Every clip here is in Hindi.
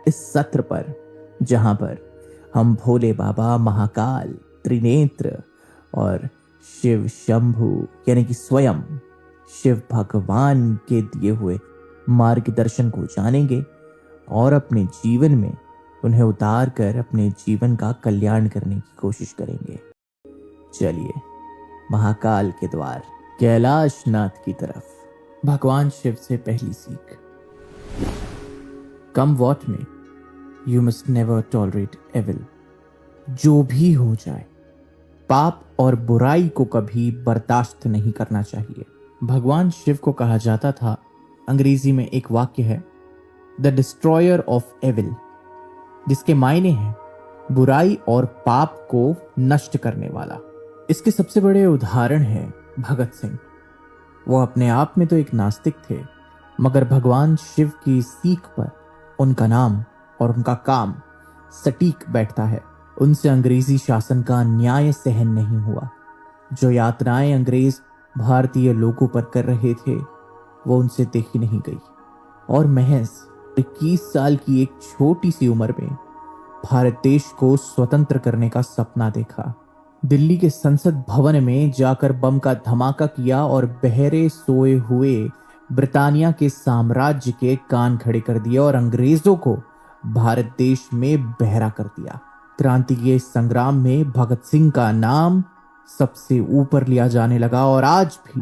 इस सत्र पर, जहां पर हम भोले बाबा, महाकाल, त्रिनेत्र और शिव शंभु यानी कि स्वयं शिव भगवान के दिए हुए मार्गदर्शन को जानेंगे और अपने जीवन में उन्हें उतार कर अपने जीवन का कल्याण करने की कोशिश करेंगे। चलिए महाकाल के द्वार कैलाश नाथ की तरफ। भगवान शिव से पहली सीख, come what may, you must never tolerate evil. जो भी हो जाए, पाप और बुराई को कभी बर्दाश्त नहीं करना चाहिए। भगवान शिव को कहा जाता था, अंग्रेजी में एक वाक्य है, द डिस्ट्रॉयर ऑफ एविल, जिसके मायने हैं बुराई और पाप को नष्ट करने वाला। इसके सबसे बड़े उदाहरण हैं भगत सिंह। वो अपने आप में तो एक नास्तिक थे, मगर भगवान शिव की सीख पर उनका नाम और उनका काम सटीक बैठता है। उनसे अंग्रेजी शासन का न्याय सहन नहीं हुआ। जो यातनाएं अंग्रेज भारतीय लोगों पर कर रहे थे, वो उनसे देखी नहीं गई और महज 21 साल की एक छोटी सी उम्र में भारत देश को स्वतंत्र करने का सपना देखा। दिल्ली के संसद भवन में जाकर बम का धमाका किया और बहरे सोए हुए ब्रिटानिया के साम्राज्य के कान खड़े कर दिए और अंग्रेजों को भारत देश में बहरा कर दिया। क्रांति के संग्राम में भगत सिंह का नाम सबसे ऊपर लिया जाने लगा और आज भी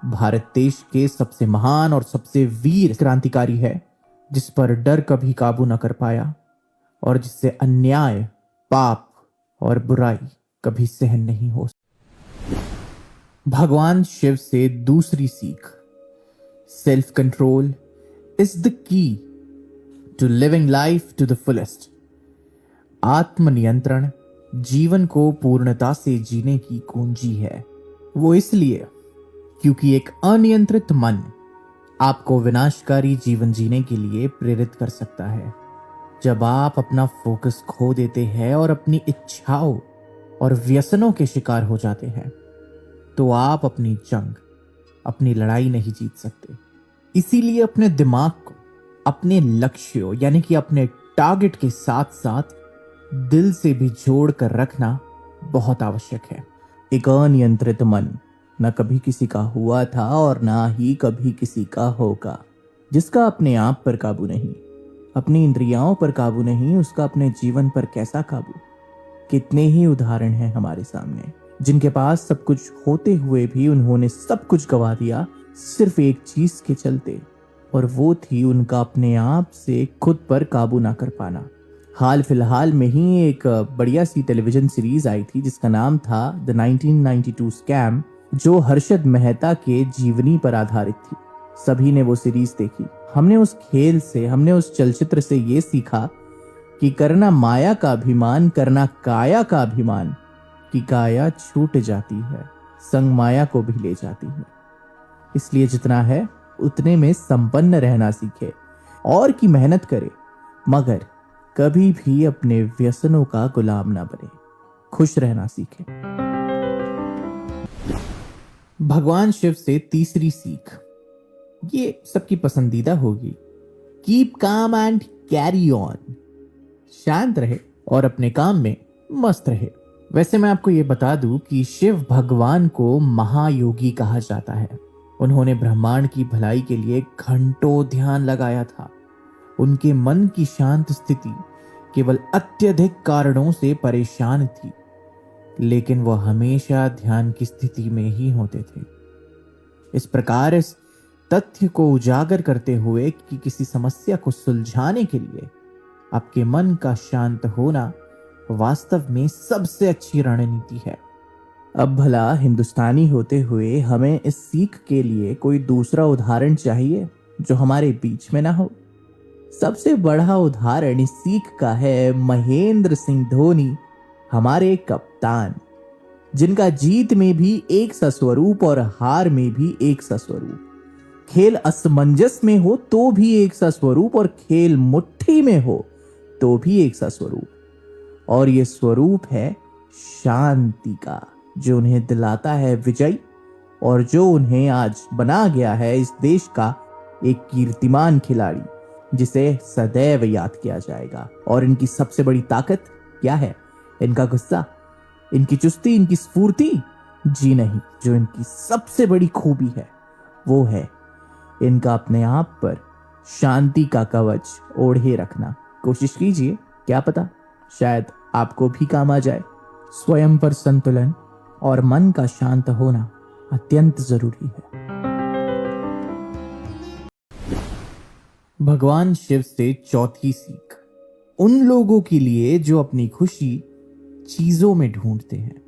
भारत देश के सबसे महान और सबसे वीर क्रांतिकारी है, जिस पर डर कभी काबू न कर पाया और जिससे अन्याय, पाप और बुराई कभी सहन नहीं हो। भगवान शिव से दूसरी सीख, self control is the key to living life to the fullest. आत्मनियंत्रण जीवन को पूर्णता से जीने की कुंजी है। वो इसलिए क्योंकि एक अनियंत्रित मन आपको विनाशकारी जीवन जीने के लिए प्रेरित कर सकता है। जब आप अपना फोकस खो देते हैं और अपनी इच्छाओं और व्यसनों के शिकार हो जाते हैं, तो आप अपनी जंग, अपनी लड़ाई नहीं जीत सकते। इसीलिए अपने दिमाग को अपने लक्ष्यों यानी कि अपने टारगेट के साथ साथ दिल से भी जोड़ कर रखना बहुत आवश्यक है। एक अनियंत्रित मन न कभी किसी का हुआ था और ना ही कभी किसी का होगा। जिसका अपने आप पर काबू नहीं, अपनी इंद्रियों पर काबू नहीं, उसका अपने जीवन पर कैसा काबू। कितने ही उदाहरण हैं हमारे सामने, जिनके पास सब कुछ होते हुए भी उन्होंने सब कुछ गवा दिया सिर्फ एक चीज के चलते, और वो थी उनका अपने आप से खुद पर काबू ना कर पाना। हाल फिलहाल में ही एक बढ़िया सी टेलीविजन सीरीज आई थी जिसका नाम था द 1992 स्कैम, जो हर्षद मेहता के जीवनी पर आधारित थी। सभी ने वो सीरीज देखी। हमने उस खेल से, हमने उस चलचित्र से ये सीखा कि करना माया का अभिमान, करना काया का अभिमान, कि काया छूट जाती है, संग माया को भी ले जाती है। इसलिए जितना है उतने में संपन्न रहना सीखे और की मेहनत करे, मगर कभी भी अपने व्यसनों का गुलाम ना बने, खुश रहना सीखे। भगवान शिव से तीसरी सीख, ये सबकी पसंदीदा होगी, keep calm and carry on. शांत रहे और अपने काम में मस्त रहे। वैसे मैं आपको ये बता दूं कि शिव भगवान को महायोगी कहा जाता है। उन्होंने ब्रह्मांड की भलाई के लिए घंटों ध्यान लगाया था। उनके मन की शांत स्थिति केवल अत्यधिक कारणों से परेशान थी, लेकिन वह हमेशा ध्यान की स्थिति में ही होते थे। इस प्रकार इस तथ्य को उजागर करते हुए कि किसी समस्या को सुलझाने के लिए आपके मन का शांत होना वास्तव में सबसे अच्छी रणनीति है। अब भला हिंदुस्तानी होते हुए हमें इस सीख के लिए कोई दूसरा उदाहरण चाहिए जो हमारे बीच में ना हो। सबसे बड़ा उदाहरण इस सीख का है महेंद्र सिंह धोनी, हमारे कप्तान, जिनका जीत में भी एक सा स्वरूप और हार में भी एक सा स्वरूप। खेल असमंजस में हो तो भी एक सा स्वरूप और खेल मुट्ठी में हो तो भी एक सा स्वरूप, और ये स्वरूप है शांति का, जो उन्हें दिलाता है विजय और जो उन्हें आज बना गया है इस देश का एक कीर्तिमान खिलाड़ी। जिसे सदैव याद किया जाएगा। और इनकी सबसे बड़ी ताकत क्या है? इनका गुस्सा, इनकी चुस्ती, इनकी स्फूर्ति? जी नहीं, जो इनकी सबसे बड़ी खूबी है वो है इनका अपने आप पर शांति का कवच ओढ़े रखना। कोशिश कीजिए, क्या पता शायद आपको भी काम आ जाए। स्वयं पर संतुलन और मन का शांत होना अत्यंत जरूरी है। भगवान शिव से चौथी सीख उन लोगों के लिए जो अपनी खुशी चीजों में ढूंढते हैं।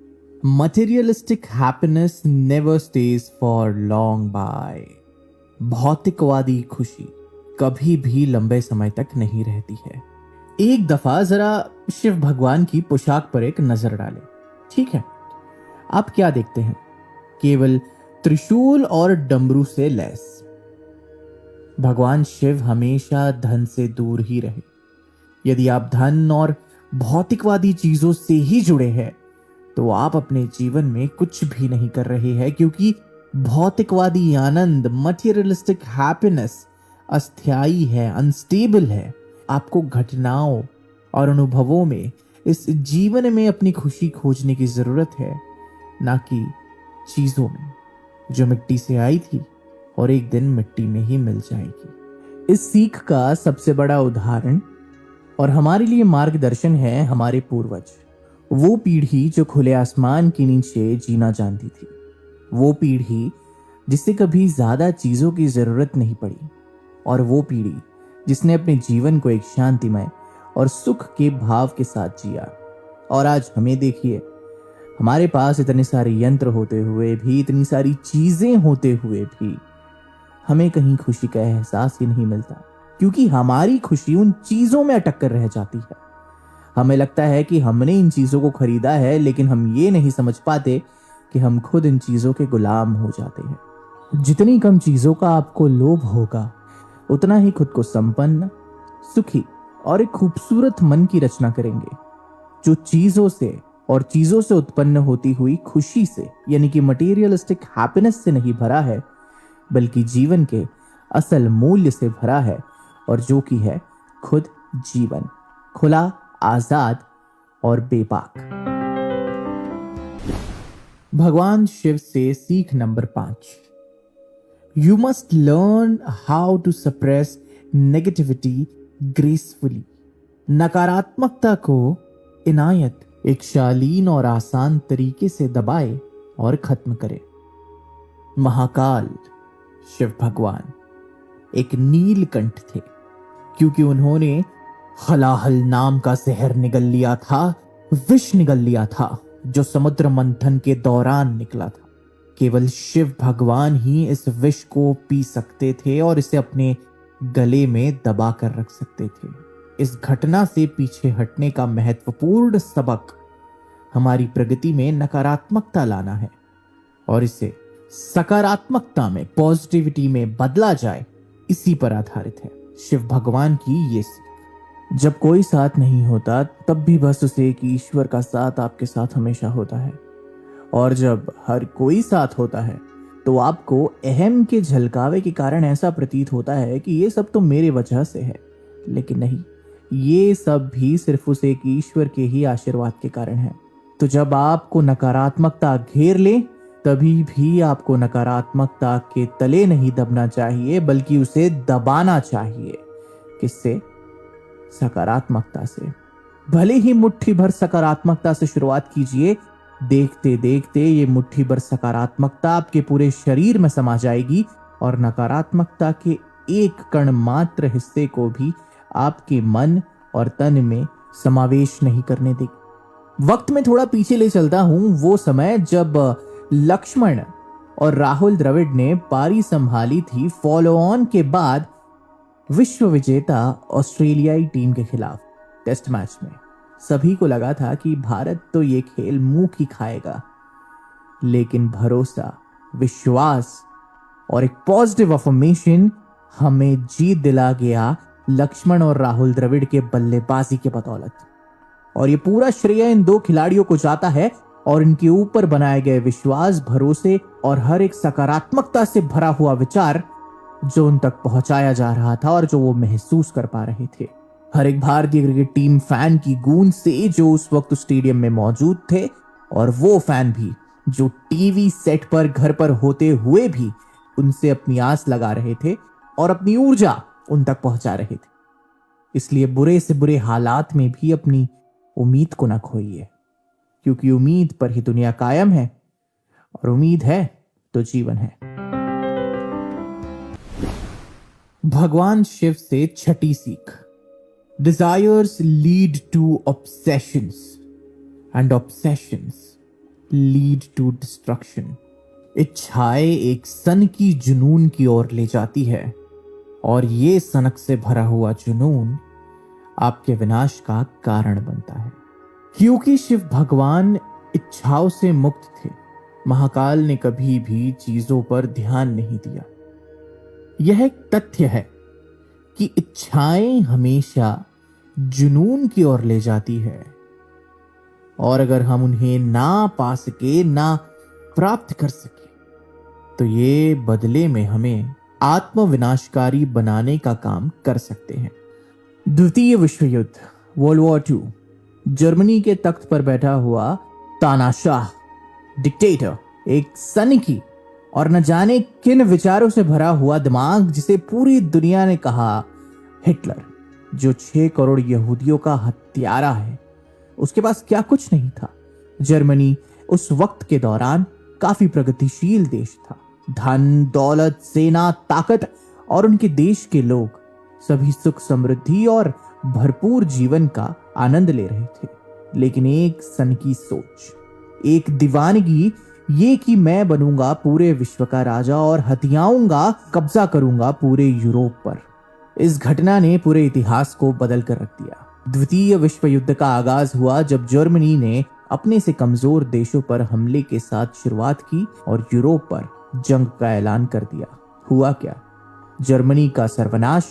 Materialistic happiness never stays for long by. भौतिकवादी खुशी कभी भी लंबे समय तक नहीं रहती है। एक दफा जरा शिव भगवान की पोशाक पर एक नजर डालें। ठीक है, आप क्या देखते हैं? केवल त्रिशूल और डमरू से लैस। भगवान शिव हमेशा धन से दूर ही रहे। यदि आप धन और भौतिकवादी चीजों से ही जुड़े हैं तो आप अपने जीवन में कुछ भी नहीं कर रहे हैं, क्योंकि भौतिकवादी आनंद, मटेरियलिस्टिक हैप्पीनेस अस्थायी है, अनस्टेबल है। आपको घटनाओं और अनुभवों में इस जीवन में अपनी खुशी खोजने की जरूरत है, ना कि चीजों में जो मिट्टी से आई थी और एक दिन मिट्टी में ही मिल जाएगी। इस सीख का सबसे बड़ा उदाहरण और हमारे लिए मार्गदर्शन है हमारे पूर्वज। वो पीढ़ी जो खुले आसमान के नीचे जीना जानती थी। वो पीढ़ी जिसे कभी ज्यादा चीजों की जरूरत नहीं पड़ी। और वो पीढ़ी जिसने अपने जीवन को एक शांतिमय और सुख के भाव के साथ जिया। और आज हमें देखिए, हमारे पास इतने सारे यंत्र होते हुए भी, इतनी सारी चीजें होते हुए भी हमें कहीं खुशी का एहसास ही नहीं मिलता, क्योंकि हमारी खुशी उन चीजों में अटक कर रह जाती है। हमें लगता है कि हमने इन चीजों को खरीदा है, लेकिन हम ये नहीं समझ पाते कि हम खुद इन चीजों के गुलाम हो जाते हैं। जितनी कम चीजों का आपको लोभ होगा, उतना ही खुद को संपन्न, सुखी और एक खूबसूरत मन की रचना करेंगे, जो चीजों से और चीजों से उत्पन्न होती हुई खुशी से, यानी कि मटेरियलिस्टिक हैप्पीनेस से नहीं भरा है, बल्कि जीवन के असल मूल्य से भरा है, और जो कि है खुद जीवन, खुला, आजाद और बेबाक। भगवान शिव से सीख number 5। You must learn how to suppress negativity gracefully. नकारात्मकता को इनायत, एक शालीन और आसान तरीके से दबाए और खत्म करे। महाकाल शिव भगवान एक नीलकंठ थे, क्योंकि उन्होंने हलाहल नाम का जहर निगल लिया था, विष निगल लिया था, जो समुद्र मंथन के दौरान निकला था। केवल शिव भगवान ही इस विष को पी सकते थे और इसे अपने गले में दबा कर रख सकते थे। इस घटना से पीछे हटने का महत्वपूर्ण सबक हमारी प्रगति में नकारात्मकता लाना है और इसे सकारात्मकता में, पॉजिटिविटी में बदला जाए, इसी पर आधारित है शिव भगवान की ये सीख। जब कोई साथ नहीं होता तब भी बस उसे एक ईश्वर का साथ आपके साथ हमेशा होता है, और जब हर कोई साथ होता है तो आपको अहम के झलकावे के कारण ऐसा प्रतीत होता है कि ये सब तो मेरे वजह से है, लेकिन नहीं, ये सब भी सिर्फ उस एक ईश्वर के ही आशीर्वाद के कारण है। तो जब आपको नकारात्मकता घेर ले, तभी भी आपको नकारात्मकता के तले नहीं दबना चाहिए, बल्कि उसे दबाना चाहिए। किससे? सकारात्मकता से। भले ही मुट्ठी भर सकारात्मकता से शुरुआत कीजिए, देखते देखते ये मुट्ठी भर सकारात्मकता आपके पूरे शरीर में समा जाएगी और नकारात्मकता के एक कण मात्र हिस्से को भी आपके मन और तन में समावेश नहीं करने देगी। वक्त में थोड़ा पीछे ले चलता हूं, वो समय जब लक्ष्मण और राहुल द्रविड़ ने पारी संभाली थी फॉलो ऑन के बाद विश्व विजेता ऑस्ट्रेलियाई टीम के खिलाफ टेस्ट मैच में। सभी को लगा था कि भारत तो ये खेल मुंह की खाएगा, लेकिन भरोसा, विश्वास और एक पॉजिटिव अफर्मेशन हमें जीत दिला गया लक्ष्मण और राहुल द्रविड़ के बल्लेबाजी के बदौलत। और ये पूरा श्रेय इन दो खिलाड़ियों को जाता है और इनके ऊपर बनाए गए विश्वास, भरोसे और हर एक सकारात्मकता से भरा हुआ विचार जो उन तक पहुंचाया जा रहा था और जो वो महसूस कर पा रहे थे। हर एक भारतीय क्रिकेट टीम फैन की गूंज से जो उस वक्त स्टेडियम में मौजूद थे, और वो फैन भी जो टीवी सेट पर घर पर होते हुए भी उनसे अपनी आस लगा रहे थे और अपनी ऊर्जा उन तक पहुंचा रहे थे। इसलिए बुरे से बुरे हालात में भी अपनी उम्मीद को ना खोइए, क्योंकि उम्मीद पर ही दुनिया कायम है, और उम्मीद है तो जीवन है। भगवान शिव से छठी सीख। Desires lead to obsessions and obsessions lead to destruction. इच्छाएं एक सन की जुनून की ओर ले जाती है, और ये सनक से भरा हुआ जुनून आपके विनाश का कारण बनता है। क्योंकि शिव भगवान इच्छाओं से मुक्त थे, महाकाल ने कभी भी चीजों पर ध्यान नहीं दिया। यह एक तथ्य है कि इच्छाएं हमेशा जुनून की ओर ले जाती है, और अगर हम उन्हें ना पा सके, ना प्राप्त कर सके, तो ये बदले में हमें आत्मविनाशकारी बनाने का काम कर सकते हैं। द्वितीय विश्व युद्ध, वर्ल्ड वॉर II, जर्मनी के तख्त पर बैठा हुआ तानाशाह डिक्टेटर, एक सनकी और न जाने किन विचारों से भरा हुआ दिमाग, जिसे पूरी दुनिया ने कहा हिटलर, जो 6 करोड़ यहूदियों का हत्यारा है, उसके पास क्या कुछ नहीं था। जर्मनी उस वक्त के दौरान काफी प्रगतिशील देश था। धन, दौलत, सेना, ताकत और उनके देश के लोग सभी सुख समृद्धि और भरपूर जीवन का आनंद ले रहे थे। लेकिन एक सन की सोच, एक दीवानगी, ये कि मैं बनूंगा पूरे विश्व का राजा और हथियाऊंगा, कब्जा करूंगा पूरे यूरोप पर, इस घटना ने पूरे इतिहास को बदल कर रख दिया। द्वितीय विश्व युद्ध का आगाज हुआ जब जर्मनी ने अपने से कमजोर देशों पर हमले के साथ शुरुआत की और यूरोप पर जंग का ऐलान कर दिया। हुआ क्या? जर्मनी का सर्वनाश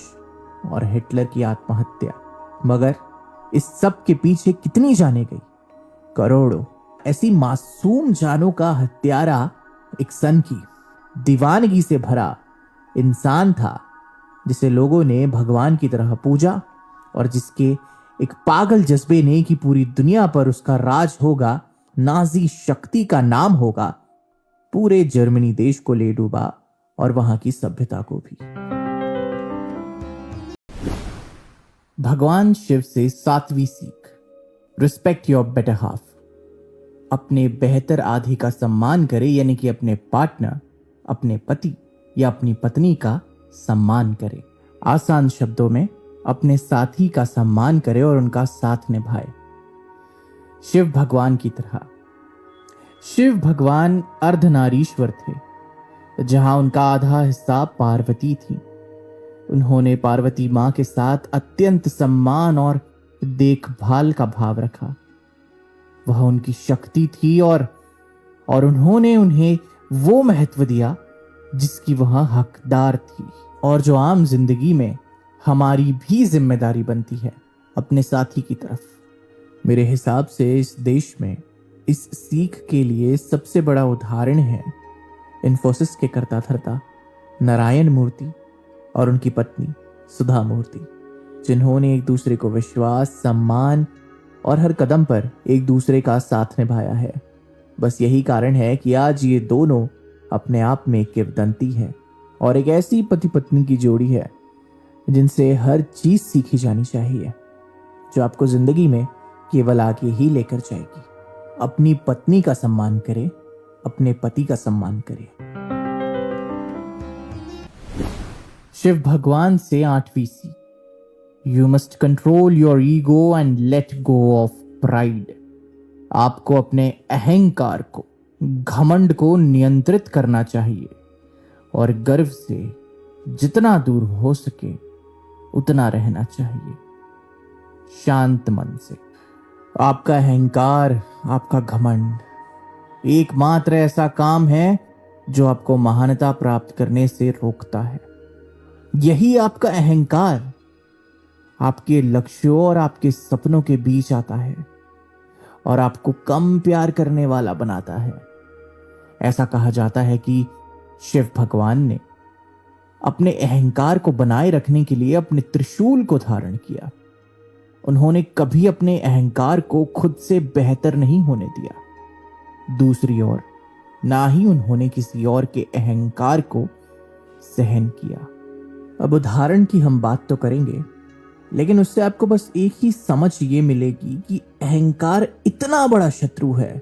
और हिटलर की आत्महत्या। मगर इस सब के पीछे कितनी जानें गई? करोड़ों। ऐसी मासूम जानों का हत्यारा एक सन की दीवानगी से भरा इंसान था, जिसे लोगों ने भगवान की तरह पूजा, और जिसके एक पागल जज्बे ने कि पूरी दुनिया पर उसका राज होगा, नाजी शक्ति का नाम होगा, पूरे जर्मनी देश को ले डूबा और वहां की सभ्यता को भी। भगवान शिव से 7वीं सीख। Respect your better half. अपने बेहतर आधी का सम्मान करें, यानी कि अपने पार्टनर, अपने पति या अपनी पत्नी का सम्मान करें। आसान शब्दों में अपने साथी का सम्मान करें और उनका साथ निभाए, शिव भगवान की तरह। शिव भगवान अर्धनारीश्वर थे, जहां उनका आधा हिस्सा पार्वती थी। उन्होंने पार्वती मां के साथ अत्यंत सम्मान और देखभाल का भाव रखा। वह उनकी शक्ति थी, और उन्होंने उन्हें वो महत्व दिया जिसकी वह हकदार थी, और जो आम जिंदगी में हमारी भी जिम्मेदारी बनती है अपने साथी की तरफ। मेरे हिसाब से इस देश में इस सीख के लिए सबसे बड़ा उदाहरण है इन्फोसिस के कर्ता धर्ता नारायण मूर्ति और उनकी पत्नी सुधा मूर्ति, जिन्होंने एक दूसरे को विश्वास, सम्मान और हर कदम पर एक दूसरे का साथ निभाया है। बस यही कारण है कि आज ये दोनों अपने आप में किंवदंती है, और एक ऐसी पति पत्नी की जोड़ी है जिनसे हर चीज सीखी जानी चाहिए, जो आपको जिंदगी में केवल आगे ही लेकर जाएगी। अपनी पत्नी का सम्मान करें, अपने पति का सम्मान करें। शिव भगवान से 8वीं सीख। You must control your ego and let go of pride. आपको अपने अहंकार को, घमंड को नियंत्रित करना चाहिए, और गर्व से जितना दूर हो सके उतना रहना चाहिए, शांत मन से। आपका अहंकार, आपका घमंड एकमात्र ऐसा काम है जो आपको महानता प्राप्त करने से रोकता है। यही आपका अहंकार आपके लक्ष्यों और आपके सपनों के बीच आता है और आपको कम प्यार करने वाला बनाता है। ऐसा कहा जाता है कि शिव भगवान ने अपने अहंकार को बनाए रखने के लिए अपने त्रिशूल को धारण किया। उन्होंने कभी अपने अहंकार को खुद से बेहतर नहीं होने दिया। दूसरी ओर ना ही उन्होंने किसी और के अहंकार को सहन किया। अब उदाहरण की हम बात तो करेंगे, लेकिन उससे आपको बस एक ही समझ ये मिलेगी कि अहंकार इतना बड़ा शत्रु है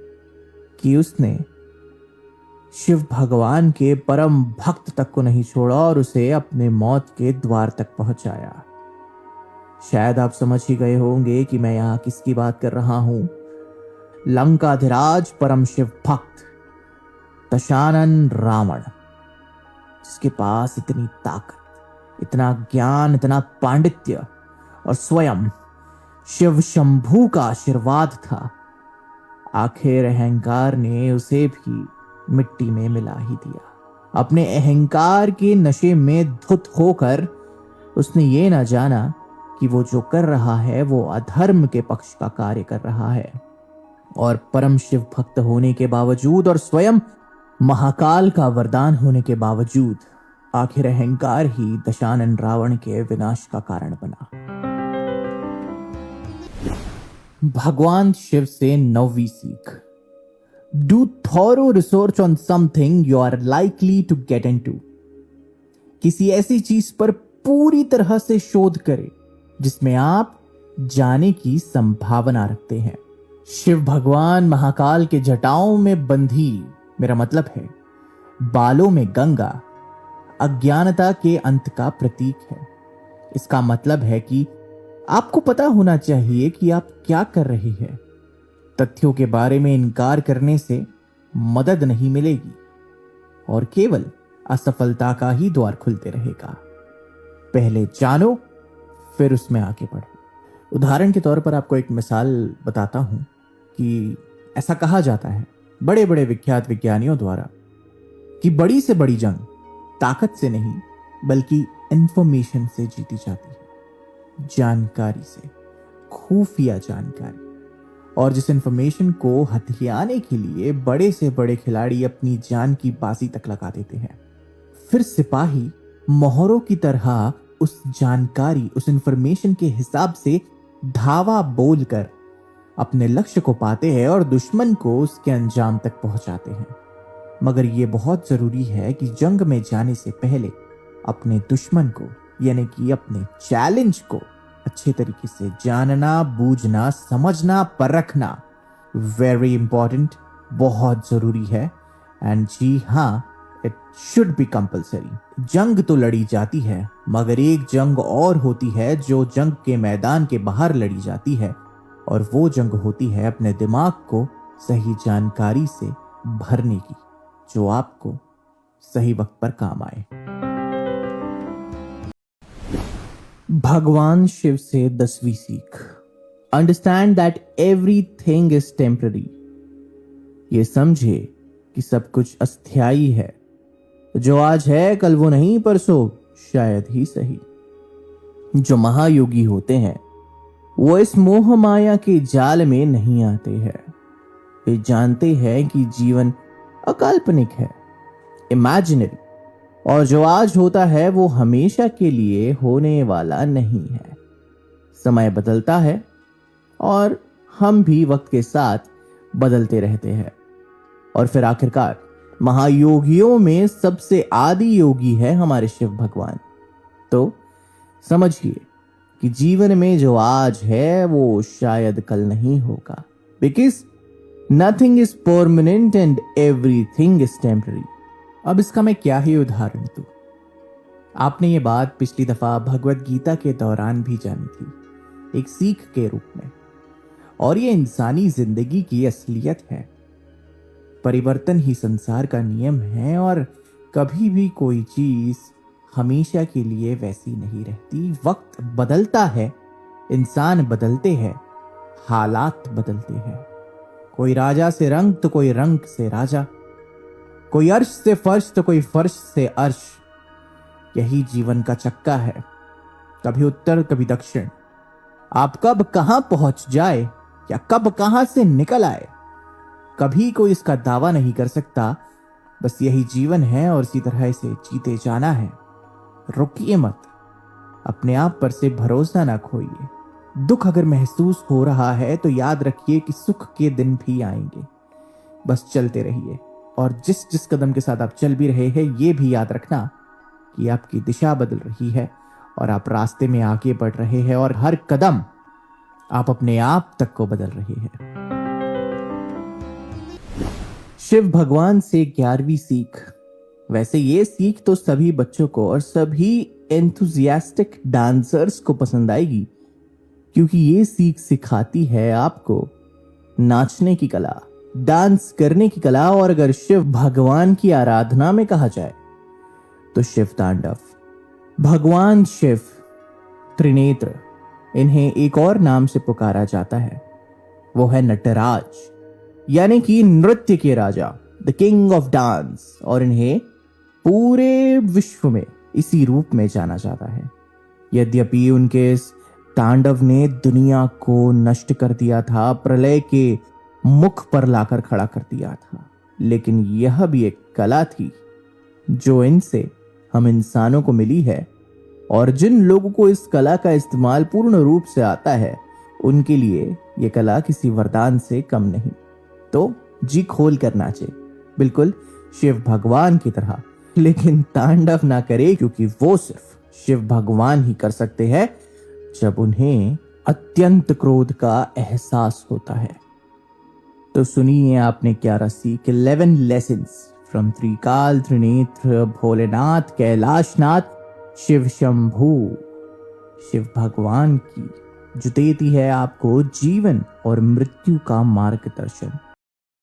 कि उसने शिव भगवान के परम भक्त तक को नहीं छोड़ा और उसे अपने मौत के द्वार तक पहुंचाया। शायद आप समझ ही गए होंगे कि मैं यहां किसकी बात कर रहा हूं। लंकाधिराज परम शिव भक्त दशानन रावण, जिसके पास इतनी ताकत, इतना ज्ञान, इतना पांडित्य और स्वयं शिव शंभू का आशीर्वाद था, आखिर अहंकार ने उसे भी मिट्टी में मिला ही दिया। अपने अहंकार के नशे में धुत होकर उसने ये ना जाना कि वो जो कर रहा है वो अधर्म के पक्ष का कार्य कर रहा है, और परम शिव भक्त होने के बावजूद और स्वयं महाकाल का वरदान होने के बावजूद आखिर अहंकार ही दशानन रावण के विनाश का कारण बना। भगवान शिव से 9वीं सीख। Do thorough research on something you are likely to get into. किसी ऐसी चीज पर पूरी तरह से शोध करें जिसमें आप जाने की संभावना रखते हैं। शिव भगवान महाकाल के जटाओं में बंधी, मेरा मतलब है बालों में गंगा, अज्ञानता के अंत का प्रतीक है। इसका मतलब है कि आपको पता होना चाहिए कि आप क्या कर रहे हैं। तथ्यों के बारे में इनकार करने से मदद नहीं मिलेगी और केवल असफलता का ही द्वार खुलते रहेगा। पहले जानो, फिर उसमें आगे बढ़ो। उदाहरण के तौर पर आपको एक मिसाल बताता हूं कि ऐसा कहा जाता है बड़े बड़े विख्यात विज्ञानियों द्वारा कि बड़ी से बड़ी जंग ताकत से नहीं बल्कि इंफॉर्मेशन से जीती जाती है, जानकारी से, खुफिया जानकारी। और जिस इंफॉर्मेशन को हथियाने के लिए बड़े से बड़े खिलाड़ी अपनी जान की बाजी तक लगा देते हैं, फिर सिपाही मोहरों की तरह उस जानकारी, उस इंफॉर्मेशन के हिसाब से धावा बोलकर अपने लक्ष्य को पाते हैं और दुश्मन को उसके अंजाम तक पहुंचाते हैं। मगर यह बहुत जरूरी है कि जंग में जाने से पहले अपने दुश्मन को, यानी कि अपने चैलेंज को अच्छे तरीके से जानना, बूझना, समझना, परखना वेरी इंपॉर्टेंट, बहुत जरूरी है। एंड जी हाँ, इट शुड बी कंपल्सरी। जंग तो लड़ी जाती है, मगर एक जंग और होती है जो जंग के मैदान के बाहर लड़ी जाती है, और वो जंग होती है अपने दिमाग को सही जानकारी से भरने की, जो आपको सही वक्त पर काम आए। भगवान शिव से 10वीं सीख। Understand that everything is temporary. ये समझे कि सब कुछ अस्थायी है। जो आज है कल वो नहीं, परसों शायद ही सही। जो महायोगी होते हैं वो इस मोह माया के जाल में नहीं आते हैं। वे जानते हैं कि जीवन अकाल्पनिक है, इमेजिनरी, और जो आज होता है वो हमेशा के लिए होने वाला नहीं है। समय बदलता है और हम भी वक्त के साथ बदलते रहते हैं। और फिर आखिरकार महायोगियों में सबसे आदि योगी है हमारे शिव भगवान। तो समझिए कि जीवन में जो आज है वो शायद कल नहीं होगा, because nothing is permanent and everything is temporary. अब इसका मैं क्या ही उदाहरण दूं। आपने ये बात पिछली दफा भगवत गीता के दौरान भी जानी थी, एक सीख के रूप में, और ये इंसानी जिंदगी की असलियत है। परिवर्तन ही संसार का नियम है और कभी भी कोई चीज हमेशा के लिए वैसी नहीं रहती। वक्त बदलता है, इंसान बदलते हैं, हालात बदलते हैं। कोई राजा से रंग तो कोई रंग से राजा, कोई अर्श से फर्श तो कोई फर्श से अर्श। यही जीवन का चक्का है, कभी उत्तर कभी दक्षिण। आप कब कहां पहुंच जाए या कब कहां से निकल आए, कभी कोई इसका दावा नहीं कर सकता। बस यही जीवन है और इसी तरह इसे जीते जाना है। रुकिए मत, अपने आप पर से भरोसा ना खोइए। दुख अगर महसूस हो रहा है तो याद रखिए कि सुख के दिन भी आएंगे। बस चलते रहिए, और जिस जिस कदम के साथ आप चल भी रहे हैं ये भी याद रखना कि आपकी दिशा बदल रही है और आप रास्ते में आगे बढ़ रहे हैं, और हर कदम आप अपने आप तक को बदल रहे हैं। शिव भगवान से 11वीं सीख। वैसे ये सीख तो सभी बच्चों को और सभी एंथुजियास्टिक डांसर्स को पसंद आएगी, क्योंकि ये सीख सिखाती है आपको नाचने की कला, डांस करने की कला, और अगर शिव भगवान की आराधना में कहा जाए तो शिव तांडव। भगवान शिव त्रिनेत्र, इन्हें एक और नाम से पुकारा जाता है, वो है नटराज, यानी कि नृत्य के राजा, द किंग ऑफ डांस, और इन्हें पूरे विश्व में इसी रूप में जाना जाता है। यद्यपि उनके इस तांडव ने दुनिया को नष्ट कर दिया था, प्रलय के मुख पर लाकर खड़ा कर दिया था, लेकिन यह भी एक कला थी जो इनसे हम इंसानों को मिली है, और जिन लोगों को इस कला का इस्तेमाल पूर्ण रूप से आता है उनके लिए यह कला किसी वरदान से कम नहीं। तो जी खोल कर नाचे, बिल्कुल शिव भगवान की तरह, लेकिन तांडव ना करे, क्योंकि वो सिर्फ शिव भगवान ही कर सकते हैं जब उन्हें अत्यंत क्रोध का एहसास होता है। तो सुनिए आपने 11 सीख, 11 लेसन्स फ्रॉम त्रिकाल त्रिनेत्र भोलेनाथ कैलाशनाथ शिव शंभू, शिव भगवान की, जो देती है आपको जीवन और मृत्यु का मार्गदर्शन।